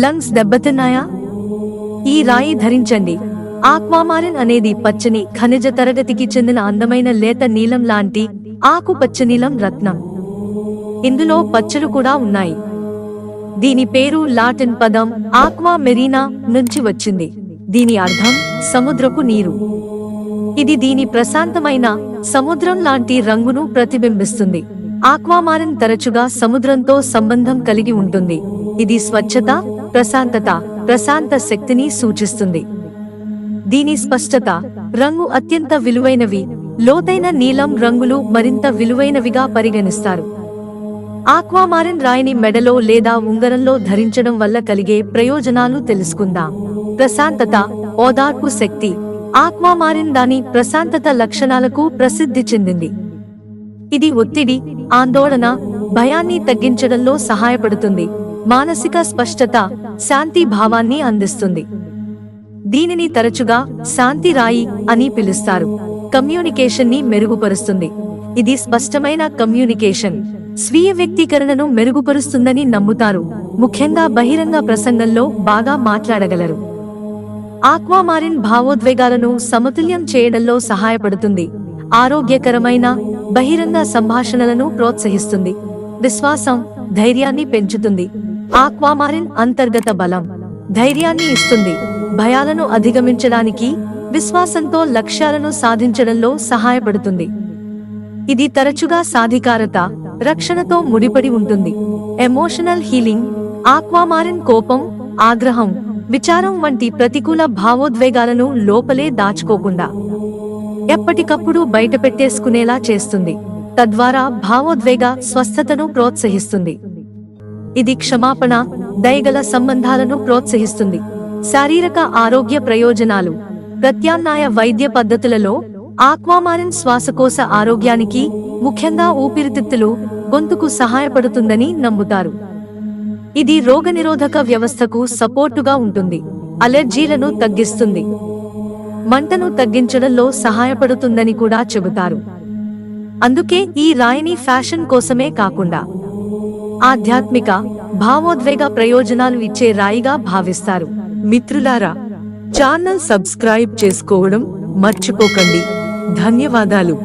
Lungs దెబ్బతిన్నాయా? ఈ రాయి ధరించండి. ఆక్వామారిన్ అనేది పచ్చని ఖనిజ తరగతికి చెందిన అందమైన లేత నీలం లాంటి ఆకుపచ్చ నీలం రత్నం. ఇందులో పచ్చలు కూడా ఉన్నాయి. దీని పేరు లాటిన్ పదం ఆక్వా మెరీనా నుంచి వచ్చింది. దీని అర్థం సముద్రపు నీరు. ఇది దీని ప్రశాంతమైన సముద్రం లాంటి రంగును ప్రతిబింబిస్తుంది. ఆక్వామారిన్ తరచుగా సముద్రంతో సంబంధం కలిగి ఉంటుంది. ఇది స్వచ్ఛత, ప్రశాంతత, ప్రశాంత శక్తిని సూచిస్తుంది. దీని స్పష్టత, రంగు అత్యంత విలువైనవి. లోతైన నీలం రంగులు మరింత విలువైనవిగా పరిగణిస్తారు. ఆక్వామారిన్ రాయిని మెడలో లేదా ఉంగరంలో ధరించడం వల్ల కలిగే ప్రయోజనాలు తెలుసుకుందాం. ప్రశాంతత, ఓదార్పు శక్తి. ఆక్వామారిన్ దాని ప్రశాంతత లక్షణాలకు ప్రసిద్ధి చెందింది. ఇది ఒత్తిడి, ఆందోళన, భయాన్ని తగ్గించడంలో సహాయపడుతుంది. మానసిక స్పష్టత, శాంతి భావాన్ని అందిస్తుంది. దీనిని తరచుగా శాంతి రాయి అని పిలుస్తారు. కమ్యూనికేషన్ ని మెరుగుపరుస్తుంది. ఇది స్పష్టమైన కమ్యూనికేషన్, స్వీయ వ్యక్తీకరణను మెరుగుపరుస్తుందని నమ్ముతారు. ముఖ్యంగా బహిరంగ ప్రసంగంలో బాగా మాట్లాడగలరు. ఆక్వామారిన్ భావోద్వేగాలను సమతుల్యం చేయడంలో సహాయపడుతుంది. ఆరోగ్యకరమైన బహిరంగ సంభాషణలను ప్రోత్సహిస్తుంది. విశ్వాసం, ధైర్యాన్ని పెంచుతుంది. ఆక్వామారిన్ అంతర్గత బలం, ధైర్యాన్ని ఇస్తుంది. భయాలను అధిగమించడానికి, విశ్వాసంతో లక్ష్యాలను సాధించడంలో సహాయపడుతుంది. ఇది తరచుగా సాధికారత, రక్షణతో ముడిపడి ఉంటుంది. Emotional healing. ఆక్వామారిన్ కోపం, ఆగ్రహం, విచారం వంటి ప్రతికూల భావోద్వేగాలను లోపలే దాచుకోకుండా ఎప్పటికప్పుడు బయటపెట్టేసుకునేలా చేస్తుంది. తద్వారా భావోద్వేగ స్వస్థతను ప్రోత్సహిస్తుంది. ఇది క్షమాపణ, దయగల సంబంధాలను ప్రోత్సహిస్తుంది. శారీరక ఆరోగ్య ప్రయోజనాలు. ప్రత్యామ్నాయ వైద్య పద్ధతులలో ఆక్వామారిన్ శ్వాసకోశ ఆరోగ్యానికి, ముఖ్యంగా ఊపిరితిత్తులు, గొంతుకు సహాయపడుతుందని నమ్ముతారు. ఇది రోగనిరోధక వ్యవస్థకు సపోర్టుగా ఉంటుంది. అలెర్జీలను తగ్గిస్తుంది. మంటను తగ్గించడంలో సహాయపడుతుందని కూడా చెబుతారు. అందుకే ఈ రాయిని ఫ్యాషన్ కోసమే కాకుండా ఆధ్యాత్మిక, భావోద్వేగ ప్రయోజనాలు ఇచ్చే రాయిగా భావిస్తారు. మిత్రులారా, ఛానల్ సబ్స్క్రైబ్ చేసుకోవడం మర్చిపోకండి. ధన్యవాదాలు.